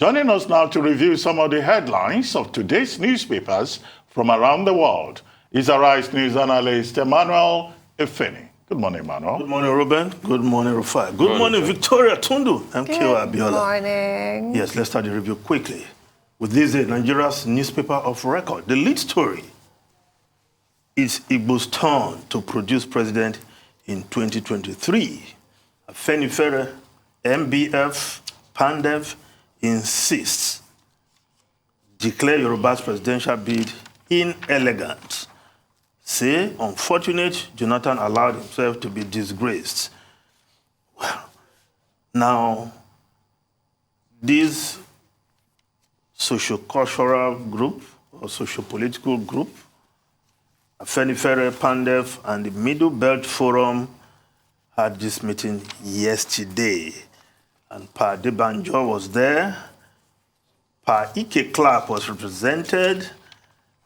Joining us now to review some of the headlines of today's newspapers from around the world is Arise News analyst Emmanuel Afenifere. Good morning, Emmanuel. Good morning, Ruben. Good morning, Rufai. Good morning, Victoria Tundu and Kewa Abiola. Good morning. Yes, let's start the review quickly with this Nigeria's newspaper of record. The lead story is Igbos' turn to produce president in 2023. Afenifere, MBF, PANDEF insists declare Yoruba's presidential bid inelegant. Say, unfortunate, Jonathan allowed himself to be disgraced. Well, now, this socio-cultural group or socio-political group, Afenifere, PANDEF, and the Middle Belt Forum had this meeting yesterday. And Pa Adebanjo was there. Pa Ike Clark was represented.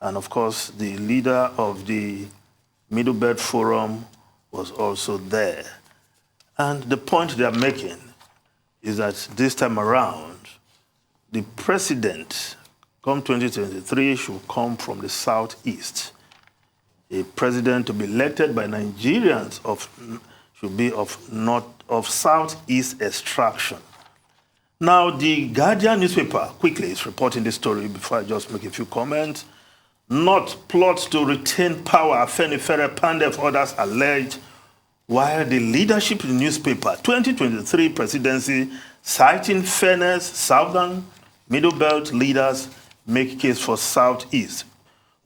And of course, the leader of the Middle Belt Forum was also there. And the point they are making is that this time around, the president, come 2023, should come from the southeast. A president to be elected by Nigerians should be of southeast extraction. Now, the Guardian newspaper quickly is reporting this story before I just make a few comments. Not plots to retain power, Afenifere, PANDEF, others alleged, while the leadership newspaper 2023 presidency, citing fairness, southern Middle Belt leaders make case for southeast.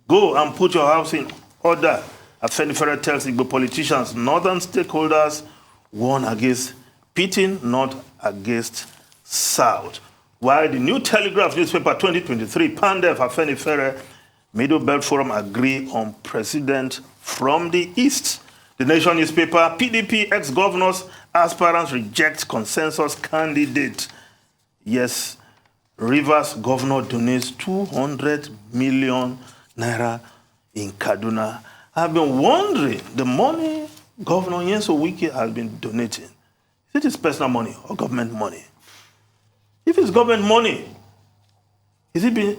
Go and put your house in order, Afenifere tells Igbo politicians. Northern stakeholders warn against pitting, not against South. While the New Telegraph newspaper 2023, PANDEF, Afenifere, Middle Belt Forum agree on president from the East. The Nation newspaper, PDP ex-governors, aspirants reject consensus candidate. Yes, Rivers governor donates 200 million naira in Kaduna. I've been wondering, the money Governor Nyeso Wike has been donating, is it his personal money or government money? If it's government money, is it being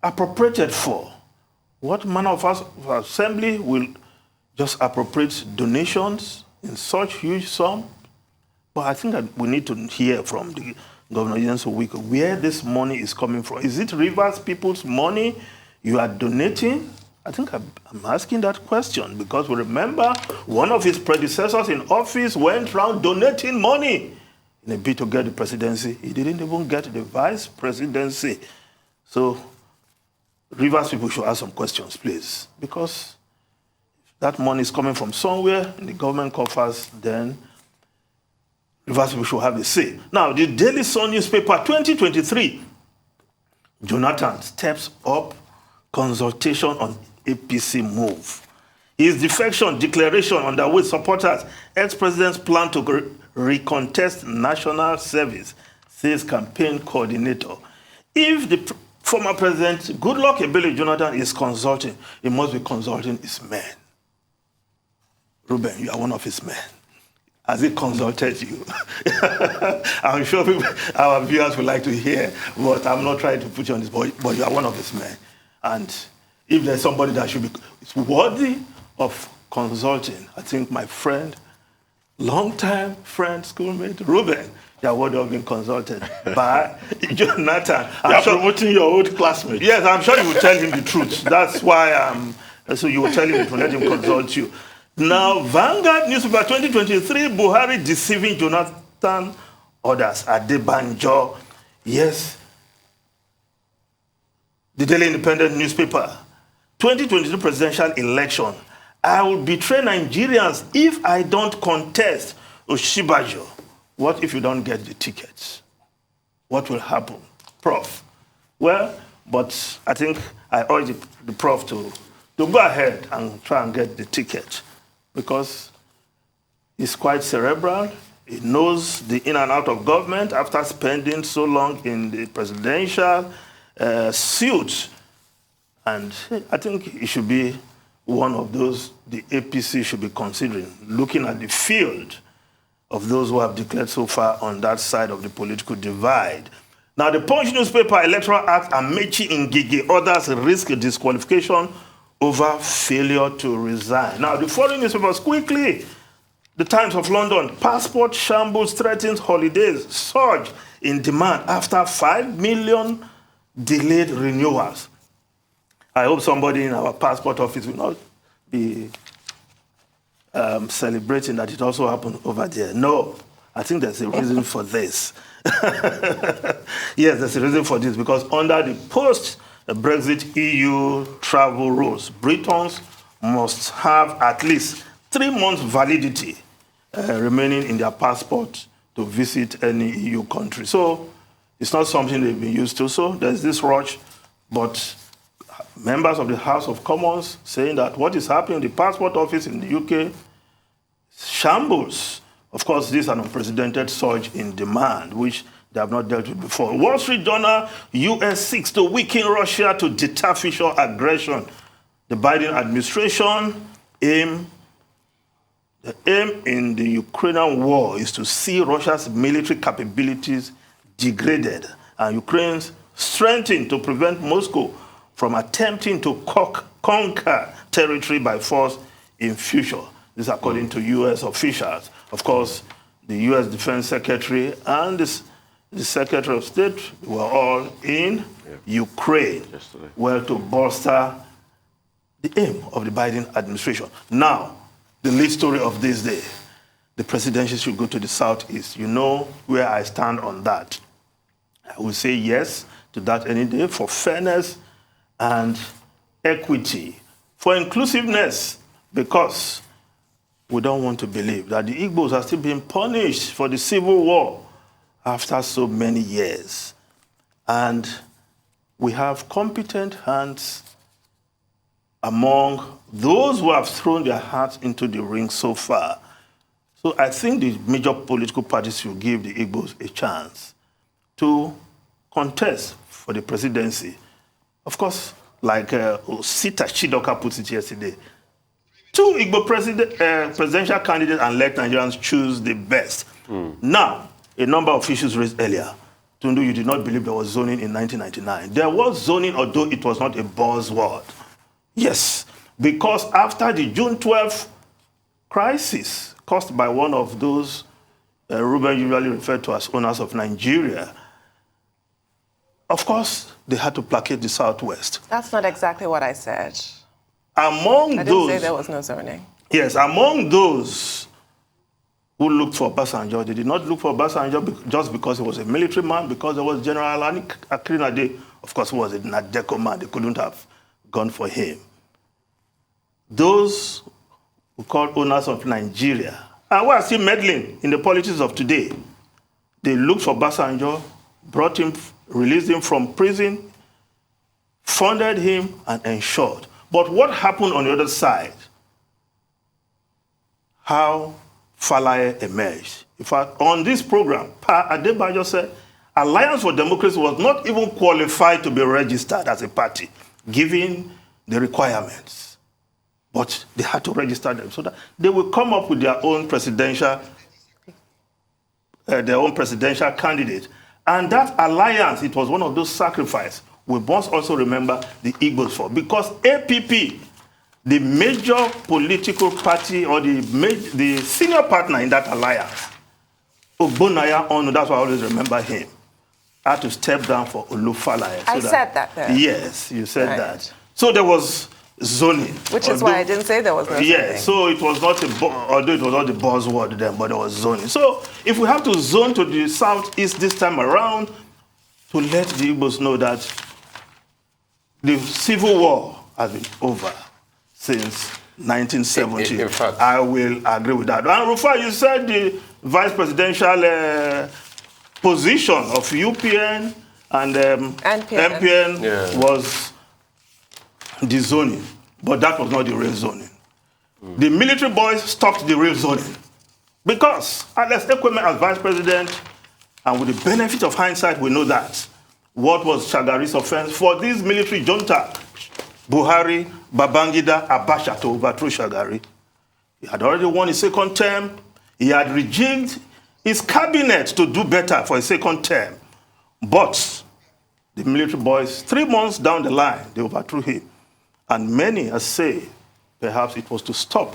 appropriated for? What manner of assembly will just appropriate donations in such huge sum? But I think that we need to hear from the Governor Nyeso Wike where this money is coming from. Is it Rivers people's money you are donating? I think I'm asking that question because we remember one of his predecessors in office went around donating money in a bid to get the presidency. He didn't even get the vice presidency. So Rivers people should ask some questions, please, because if that money is coming from somewhere in the government coffers, then Rivers people should have a say. Now, the Daily Sun newspaper 2023, Jonathan steps up consultation on APC move. His defection declaration underway supporters ex-president's plan to recontest national service, says campaign coordinator. If the former president, Goodluck Ebele Jonathan, is consulting, he must be consulting his men. Ruben, you are one of his men. Has he consulted you? I'm sure our viewers would like to hear, but I'm not trying to put you on this, but you are one of his men. And if there's somebody that should be worthy of consulting, I think my friend, longtime friend, schoolmate, Ruben, they are worthy of being consulted by Jonathan. You are promoting your old classmate. Yes, I'm sure you will tell him the truth. That's why so you will tell him to let him consult you. Now, Vanguard newspaper 2023, Buhari deceiving Jonathan, others, Adebanjo. Yes. The Daily Independent newspaper, 2022 presidential election. I will betray Nigerians if I don't contest Oshibajo. What if you don't get the tickets? What will happen? Prof. Well, but I think I urge the prof to go ahead and try and get the ticket because he's quite cerebral. He knows the in and out of government after spending so long in the presidential suit. And I think it should be one of those the APC should be considering, looking at the field of those who have declared so far on that side of the political divide. Now, the Punch newspaper, Electoral Act, Amechi Ngige, others risk disqualification over failure to resign. Now, the foreign newspapers, quickly. The Times of London, passport shambles threatens holidays, surge in demand after 5 million delayed renewals. I hope somebody in our passport office will not be celebrating that it also happened over there. No, I think there's a reason for this. Yes, there's a reason for this, because under the post-Brexit EU travel rules, Britons must have at least 3 months validity remaining in their passport to visit any EU country. So it's not something they've been used to. So there's this rush, but members of the House of Commons saying that what is happening in the passport office in the UK shambles. Of course, this is an unprecedented surge in demand, which they have not dealt with before. Wall Street Journal, US seeks to weaken Russia to deter future aggression. The Biden administration the aim in the Ukrainian war is to see Russia's military capabilities degraded and Ukraine's strengthened to prevent Moscow from attempting to conquer territory by force in future. This is according to U.S. officials. Of course, the U.S. Defense Secretary and the Secretary of State were all in Ukraine, well, to bolster the aim of the Biden administration. Now, the lead story of this day, the presidency should go to the Southeast. You know where I stand on that. I will say yes to that any day, for fairness and equity, for inclusiveness, because we don't want to believe that the Igbos are still being punished for the civil war after so many years. And we have competent hands among those who have thrown their hearts into the ring so far. So I think the major political parties should give the Igbos a chance to contest for the presidency. Of course, like Sita Chidoka put it yesterday, 2 Igbo presidential candidates and let Nigerians choose the best. Now, a number of issues raised earlier. Tundu, you did not believe there was zoning in 1999. There was zoning, although it was not a buzzword. Yes, because after the June 12th crisis caused by one of those Ruben usually referred to as owners of Nigeria, of course, they had to placate the Southwest. That's not exactly what I said. I didn't say there was no zoning. Yes, among those who looked for Obasanjo, they did not look for Obasanjo just because he was a military man, because there was General Alani Akinade, of course, who was a Nadeko man. They couldn't have gone for him. Those who called owners of Nigeria, and who are still meddling in the politics of today, they looked for Obasanjo, brought him, released him from prison, funded him, and ensured. But what happened on the other side? How Falaye emerged. In fact, on this program, Pa Adebayo said, Alliance for Democracy was not even qualified to be registered as a party, given the requirements. But they had to register them so that they will come up with their own presidential candidate. And that alliance, it was one of those sacrifices we must also remember the Igbos for. Because APP, the major political party or the senior partner in that alliance, Ogbonaya Onu, that's why I always remember him, had to step down for Olufalaye. I said that there. Yes, you said that. So there was zoning. Which is why I didn't say there was no zoning. Yes, so it was not, although it was not the buzzword then, but there was zoning. So if we have to zone to the Southeast this time around, to let the Igbos know that the civil war has been over since 1970. In fact, I will agree with that. And Rufa, you said the vice presidential position of UPN and MPN was the zoning, but that was not the real zoning. The military boys stopped the real zoning because Alex Ekweme as vice president, and with the benefit of hindsight, we know that what was Shagari's offense for this military junta, Buhari, Babangida, Abacha, to overthrow Shagari. He had already won his second term. He had rejigged his cabinet to do better for his second term. But the military boys, 3 months down the line, they overthrew him. And many say perhaps it was to stop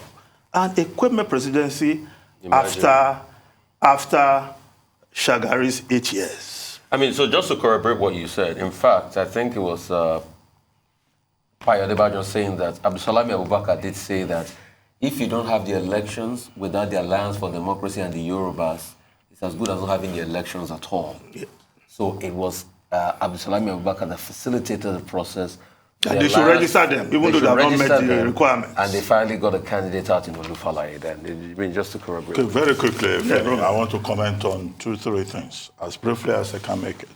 an equipment presidency after Shagari's 8 years. I mean, so just to corroborate what you said, in fact, I think it was Payo Adebayo saying that Abdulsalami Abubakar did say that if you don't have the elections without the Alliance for Democracy and the Yorubas, it's as good as not having the elections at all. Yeah. So it was Abdulsalami Abubakar that facilitated the process. And they should register them, even though they have not met the requirements. And they finally got a candidate out in Olufalaye then. I mean, just to corroborate. Okay, very quickly, I want to comment on 2-3 things, as briefly as I can make it.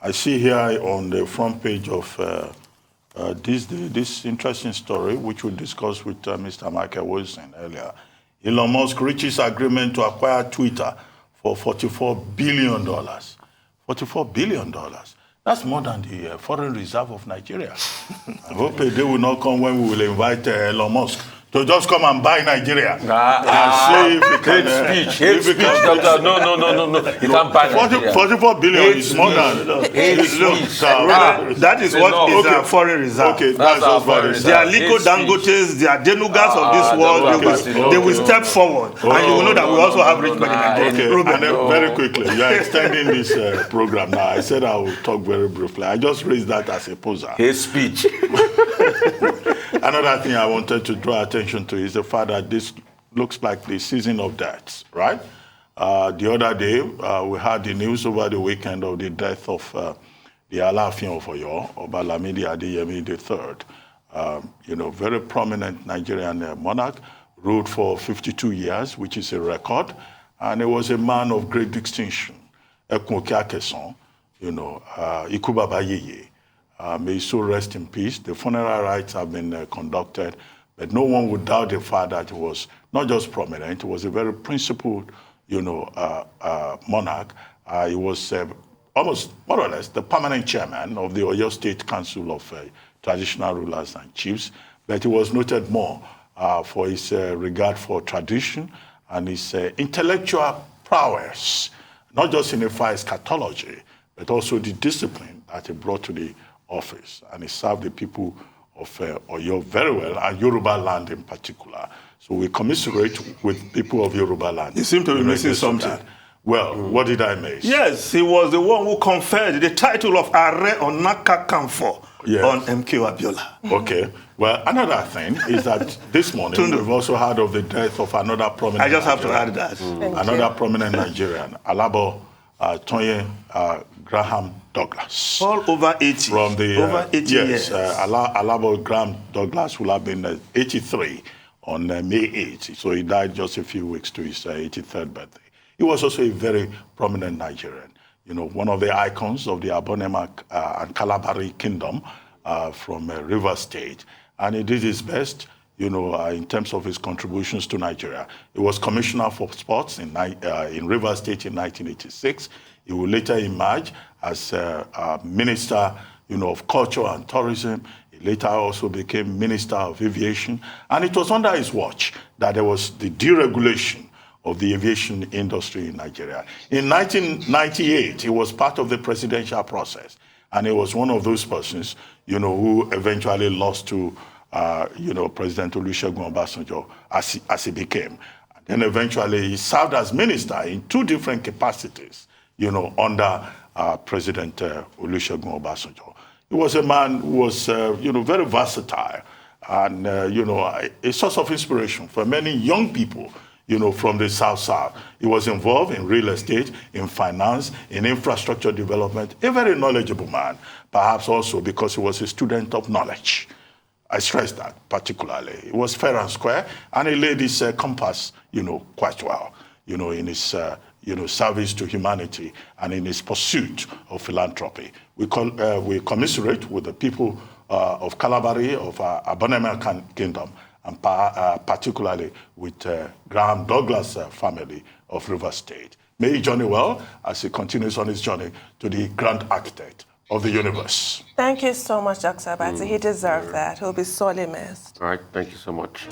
I see here on the front page of this interesting story, which we discussed with Mr. Michael Wilson earlier. Elon Musk reaches agreement to acquire Twitter for $44 billion. $44 billion. That's more than the foreign reserve of Nigeria. I hope they will not come when we will invite Elon Musk to just come and buy Nigeria. Hate speech, doctor. No. You can't buy Nigeria. 44 billion is more than... That is what is a foreign reserve. Okay, that's our foreign reserve. They are Liko Dangotes, they are Denugas of this world. They will step forward. And you will know that we also have rich men in Nigeria. Okay, and then very quickly, you are extending this program now. I said I will talk very briefly. I just raised that as a poser. Hate speech. Another thing I wanted to draw attention to is the fact that this looks like the season of deaths, right? The other day, we had the news over the weekend of the death of the Alaafin of Oyo, Oba Lamidi Adeyemi III. Very prominent Nigerian monarch, ruled for 52 years, which is a record, and he was a man of great distinction. Ekunke Akeson, Iku Baba Yeye. May his soul rest in peace. The funeral rites have been conducted, but no one would doubt the fact that he was not just prominent, he was a very principled, monarch. He was almost, more or less, the permanent chairman of the Oyo State Council of Traditional Rulers and Chiefs, but he was noted more for his regard for tradition and his intellectual prowess, not just in the far eschatology, but also the discipline that he brought to the office, and he served the people of Oyo very well, and Yoruba land in particular. So we commiserate with people of Yoruba land. You seem to be missing something. Well, what did I miss? Yes, he was the one who conferred the title of Are Onaka Kamfo on MK Abiola. Okay. Well, another thing is that this morning we've also heard of the death of another prominent I just have Nigerian, to add that. Another prominent Nigerian, Alabo Tonye Graham Douglas. All over 80. From the, over 80 years. Alabo Graham Douglas will have been 83 on May 8th. So he died just a few weeks to his 83rd birthday. He was also a very prominent Nigerian. One of the icons of the Abonema and Kalabari kingdom from River State. And he did his best, in terms of his contributions to Nigeria. He was commissioner for sports in River State in 1986. He would later emerge as minister, of culture and tourism. He later also became minister of aviation. And it was under his watch that there was the deregulation of the aviation industry in Nigeria. In 1998, he was part of the presidential process. And he was one of those persons, who eventually lost to President Olusegun Obasanjo as he became. And then eventually he served as minister in 2 different capacities, under President Olusegun Obasanjo. He was a man who was, very versatile and, a source of inspiration for many young people, from the South. He was involved in real estate, in finance, in infrastructure development, a very knowledgeable man, perhaps also because he was a student of knowledge. I stress that particularly. He was fair and square, and he laid his compass, quite well, in his, service to humanity and in his pursuit of philanthropy. We commiserate with the people of Kalabari, of Abonema Kingdom, and particularly with Graham Douglas' family of River State. May he journey well as he continues on his journey to the grand architect of the universe. Thank you so much, Dr. Abati. He deserved that. He'll be sorely missed. All right, thank you so much.